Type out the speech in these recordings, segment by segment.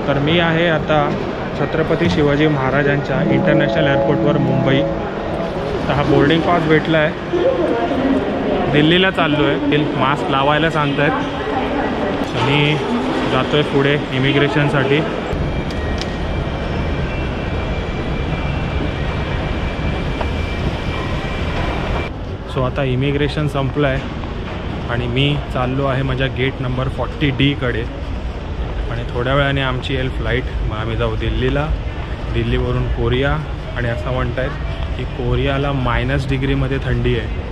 तर मी आहे आता छत्रपती शिवाजी महाराजांच्या इंटरनॅशनल एअरपोर्टवर मुंबई. तर हा बोर्डिंग पास भेटला आहे. दिल्लीला चाललो आहे. मास्क लावायला सांगत आहेत आणि जातो आहे पुढे इमिग्रेशनसाठी. सो आता इमिग्रेशन संपलं आहे आणि मी चाललो आहे माझ्या गेट नंबर 40D कडे. आणि थोड्या वेळाने आमची येईल फ्लाईट. मग आम्ही जाऊ दिल्लीला. दिल्लीवरून कोरिया. आणि असं म्हणत आहेत की कोरियाला -डिग्रीमध्ये थंडी आहे.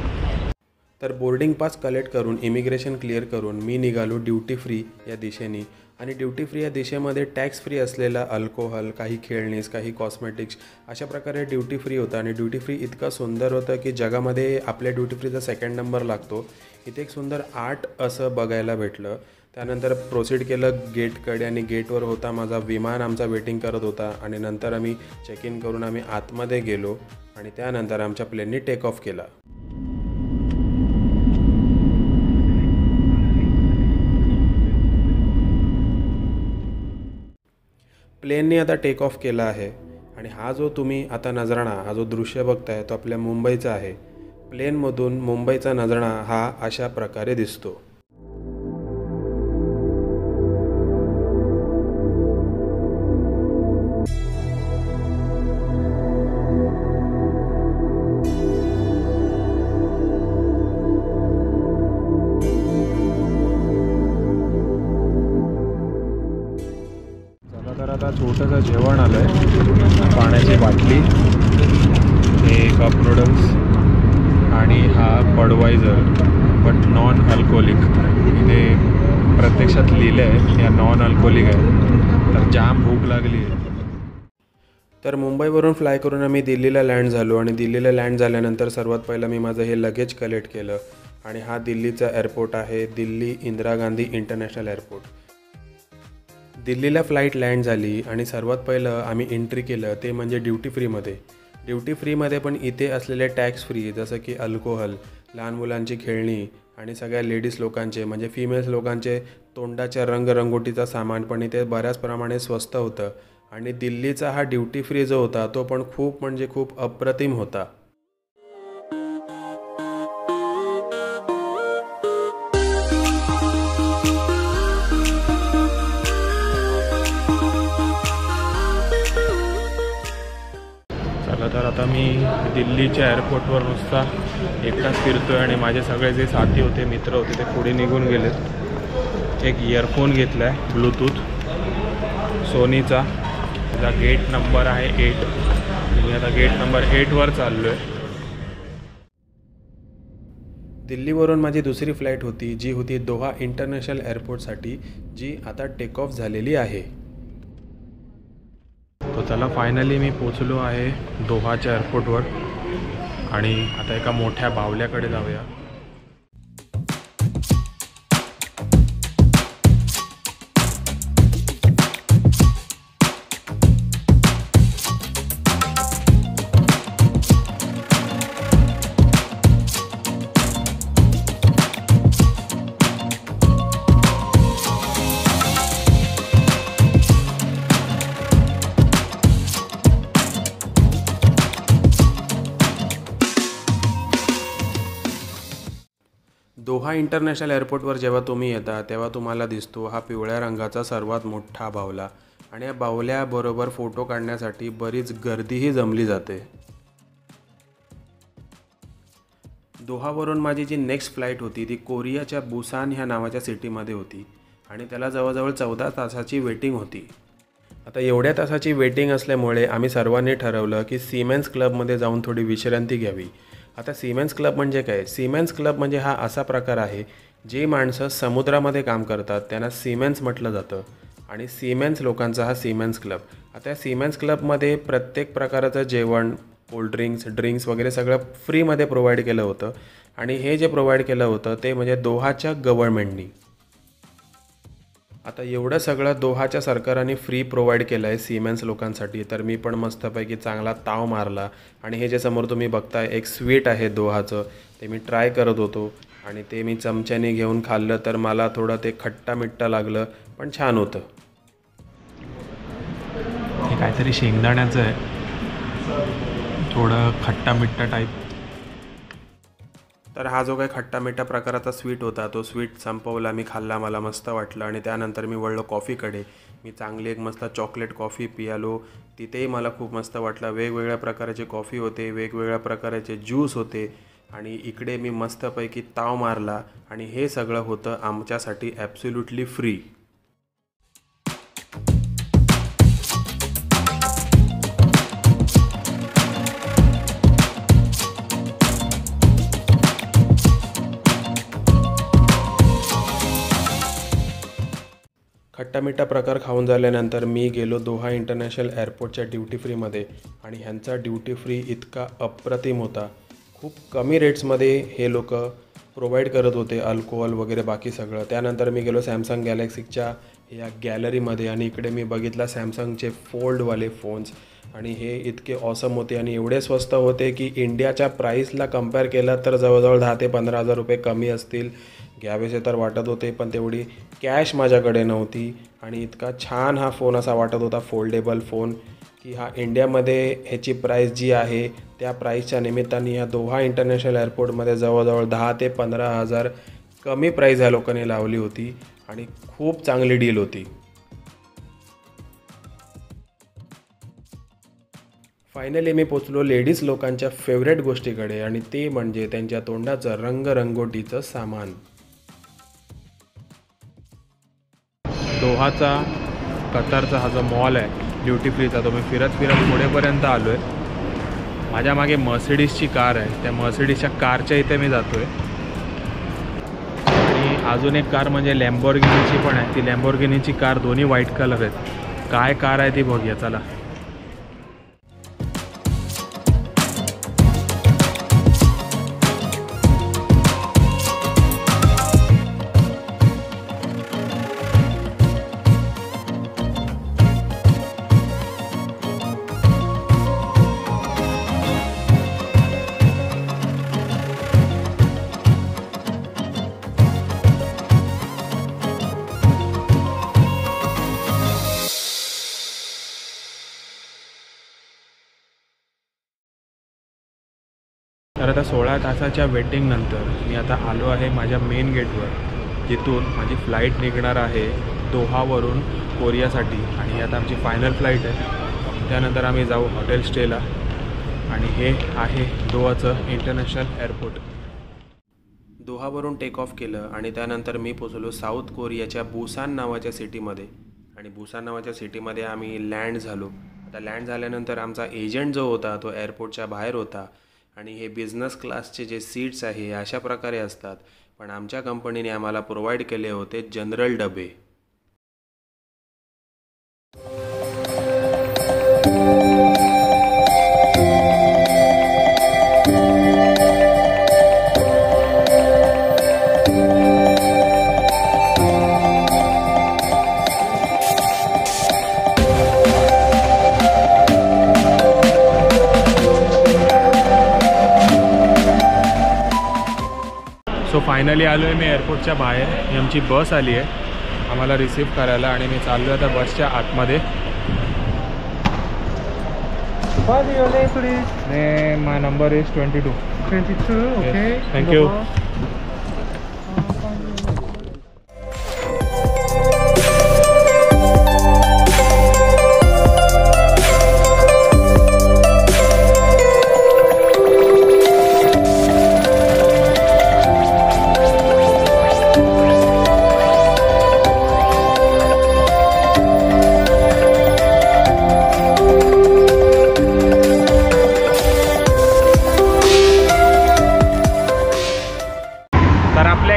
तर बोर्डिंग पास कलेक्ट करून इमिग्रेशन क्लिअर करून मी निघालो ड्युटी फ्री या दिशेने. आणि ड्युटी फ्री या दिशेमध्ये टॅक्स फ्री असलेला अल्कोहोल, काही खेळणीस, काही कॉस्मेटिक्स अशा प्रकारे ड्युटी फ्री होता. आणि ड्युटी फ्री इतकं सुंदर होतं की जगामध्ये आपल्या ड्युटी फ्रीचा 2nd नंबर लागतो. इथे एक सुंदर आर्ट असं बघायला भेटलं. त्यानंतर प्रोसीड केलं गेटकडे आणि गेटवर होता माझा विमान आमचा वेटिंग करत होता. आणि नंतर आम्ही चेक इन करून आम्ही आतमध्ये गेलो आणि त्यानंतर आमच्या प्लेननी टेक ऑफ केला. प्लेनने आता टेक ऑफ केला आहे. आणि हा जो तुम्ही आता नजराणा, हा जो दृश्य बघताय तो आपल्या मुंबईचा आहे. प्लेनमधून मुंबईचा नजराणा हा अशा प्रकारे दिसतो. तर आता छोटंसं जेवण आलं आहे. पाण्याची बाटली, हे कप नूडल्स आणि हा बडवायझर बट नॉन अल्कोहोलिक. इथे प्रत्यक्षात लिहिलं आहे या नॉन अल्कोहोलिक आहे. तर जाम भूक लागली आहे. तर मुंबईवरून फ्लाय करून आम्ही दिल्लीला लँड झालो. आणि दिल्लीला लँड झाल्यानंतर सर्वात पहिलं मी माझं हे लगेज कलेक्ट केलं. आणि हा दिल्लीचा एअरपोर्ट आहे, दिल्ली इंदिरा गांधी इंटरनॅशनल एअरपोर्ट. दिल्लीला फ्लाईट लँड झाली आणि सर्वात पहिलं आम्ही एंट्री केलं ते म्हणजे ड्युटी फ्रीमध्ये. ड्युटी फ्रीमध्ये पण इथे असलेले टॅक्स फ्री जसं की अल्कोहोल, लहान मुलांची खेळणी आणि सगळ्या लेडीज लोकांचे म्हणजे फिमेल्स लोकांचे तोंडाच्या रंगरंगोटीचा सामान पण इथे बऱ्याच प्रमाणे स्वस्त होतं. आणि दिल्लीचा हा ड्युटी फ्री जो होता तो पण खूप म्हणजे खूप अप्रतिम होता. तर आता मी दिल्लीच्या एअरपोर्टवर नुसता एकटाच फिरतोय आणि माझे सगळे जे साथी होते, मित्र होते ते पुढे निघून गेलेत. एक इयरफोन घेतला आहे ब्लूटूथ सोनीचा. त्याचा गेट नंबर आहे 8. मी आता गेट नंबर 8वर चाललो आहे. दिल्लीवरून माझी दुसरी फ्लाईट होती जी होती दोहा इंटरनॅशनल एअरपोर्टसाठी, जी आता टेक ऑफ झालेली आहे. तो चला फायनली मी पोचलो आहे दोहाच्या एअरपोर्टवर. आणि आता एका मोठ्या बावल्याकडे जाऊया. दोहा इंटरनॅशनल एअरपोर्टवर जेव्हा तुम्ही येता तेव्हा तुम्हाला दिसतो हा पिवळ्या रंगाचा सर्वात मोठा बावला. आणि या बावल्याबरोबर फोटो काढण्यासाठी बरीच गर्दीही जमली जाते. दोहावरून माझी जी नेक्स्ट फ्लाईट होती ती कोरियाच्या बुसान ह्या नावाच्या सिटीमध्ये होती. आणि त्याला जवळजवळ 14 तासाची वेटिंग होती. आता एवढ्या तासाची वेटिंग असल्यामुळे आम्ही सर्वांनी ठरवलं की सिमेन्स क्लबमध्ये जाऊन थोडी विश्रांती घ्यावी. आता सिमेन्स क्लब म्हणजे काय? सिमेन्स क्लब म्हणजे हा असा प्रकार आहे जे माणसं समुद्रामध्ये काम करतात त्यांना सिमेन्स म्हटलं जातं. आणि सिमेन्स लोकांचा हा सिमेन्स क्लब. आता या सिमेन्स क्लबमध्ये प्रत्येक प्रकाराचं जेवण, कोल्ड्रिंक्स, ड्रिंक्स वगैरे सगळं फ्रीमध्ये प्रोव्हाइड केलं होतं. आणि हे जे प्रोव्हाइड केलं होतं ते म्हणजे दोहाच्या गव्हर्नमेंटनी. आता एवढं सगळं दोहाच्या सरकारने फ्री प्रोव्हाइड केलं आहे सिमेन्स लोकांसाठी. तर मी पण मस्तपैकी चांगला ताव मारला. आणि हे जे समोर तुम्ही बघताय एक स्वीट आहे दोहाचं, ते मी ट्राय करत होतो. आणि ते मी चमच्याने घेऊन खाल्लं तर मला थोडं ते खट्टा मिठ्ठा लागलं, पण छान होतं. काहीतरी शेंगदाण्याचं आहे, थोडं खट्टा मिठ्ठा टाईप. तर हा जो काही खट्टा मिठ्ठा प्रकाराचा स्वीट होता तो स्वीट संपवला, मी खाल्ला, मला मस्त वाटलं. आणि त्यानंतर मी वळलो कॉफीकडे. मी चांगली एक मस्त चॉकलेट कॉफी पियालो, तिथेही मला खूप मस्त वाटलं. वेगवेगळ्या प्रकाराचे कॉफी होते, वेगवेगळ्या प्रकाराचे ज्यूस होते आणि इकडे मी मस्तपैकी ताव मारला. आणि हे सगळं होतं आमच्यासाठी ॲब्सोल्युटली फ्री. खट्टा मिठ्ठा प्रकार खाऊन झाल्यानंतर मी गेलो दोहा इंटरनॅशनल एअरपोर्टच्या ड्युटी फ्रीमध्ये. आणि ह्यांचा ड्युटी फ्री इतका अप्रतिम होता. खूप कमी रेट्समध्ये हे लोक प्रोव्हाइड करत होते अल्कोहोल वगैरे बाकी सगळं. त्यानंतर मी गेलो सॅमसंग गॅलेक्सीच्या या गॅलरीमध्ये आणि इकडे मी बघितला सॅमसंगचे फोल्डवाले फोन्स. आणि हे इतके ऑसम होते आणि एवढे स्वस्त होते की इंडियाच्या प्राईसला कंपेअर केलं तर जवळजवळ 10 ते 15,000 रुपये कमी असतील. घ्यावेसे तर वाटत होते, पण तेवढी कॅश माझ्याकडे नव्हती. आणि इतका छान हा फोन असा वाटत होता, फोल्डेबल फोन, की हा इंडियामध्ये ह्याची प्राईस जी आहे त्या प्राईसच्या निमित्ताने या दोहा इंटरनॅशनल एअरपोर्टमध्ये जवळजवळ 10 ते 15,000 कमी प्राईस ह्या लोकांनी लावली होती. आणि खूप चांगली डील होती. फायनली मी पोचलो लेडीज लोकांच्या फेवरेट गोष्टीकडे आणि ते म्हणजे त्यांच्या तोंडाचं रंगरंगोटीचं सामान. दोहाचा कतारचा हा जो मॉल आहे ड्युटी फ्रीचा, तो मी फिरत पुढेपर्यंत आलो आहे. माझ्या मागे मर्सिडीजची कार आहे, त्या मर्सिडीजच्या कारच्या इथे मी जातो आहे. आणि अजून एक कार म्हणजे लॅम्बोर्गिनीची पण आहे. ती लॅम्बोर्गिनीची कार दोन्ही व्हाईट कलर आहेत. काय कार आहे ती बघूया चला. तर आता 16 तासाच्या वेटिंगनंतर मी आता आलो आहे माझ्या मेन गेटवर, जिथून माझी फ्लाईट निघणार आहे दोहावरून कोरियासाठी. आणि आता आमची फायनल फ्लाईट आहे. त्यानंतर आम्ही जाऊ हॉटेल स्टेला. आणि हे आहे दोहाचं इंटरनॅशनल एअरपोर्ट. दोहावरून टेक ऑफ केलं आणि त्यानंतर मी पोचलो साऊथ कोरियाच्या बुसान नावाच्या सिटीमध्ये. आणि बुसान नावाच्या सिटीमध्ये आम्ही लँड झालो. आता लँड झाल्यानंतर आमचा एजंट जो होता तो एअरपोर्टच्या बाहेर होता. आणि हे बिझनेस क्लासचे जे सीट्स आहे अशा प्रकारे असतात, पण आमच्या कंपनीने आम्हाला प्रोव्हाइड केले होते जनरल डबे. सो फायनली आलो आहे मी एअरपोर्टच्या बाहेर. ही आमची बस आली आहे आम्हाला रिसीव्ह करायला आणि मी चाललो आहे आता बसच्या आतमध्ये. माय नंबर इज 22. Okay, thank you.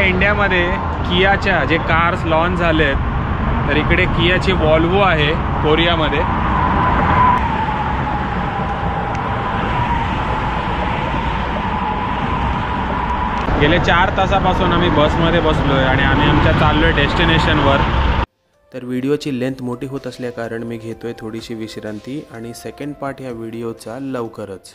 इंडियामध्ये कियाच्या जे कार्स लॉन्च झाले आहेत, तर इकडे कियाची वॉल्वो आहे कोरियामध्ये. गेले 4 तासापासून आम्ही बसमध्ये बसलोय आणि आम्ही आमच्या चाललोय डेस्टिनेशनवर. तर व्हिडिओची लेंथ मोठी होत असल्या कारण मी घेतोय थोडीशी विश्रांती आणि सेकंड पार्ट ह्या व्हिडिओचा लवकरच.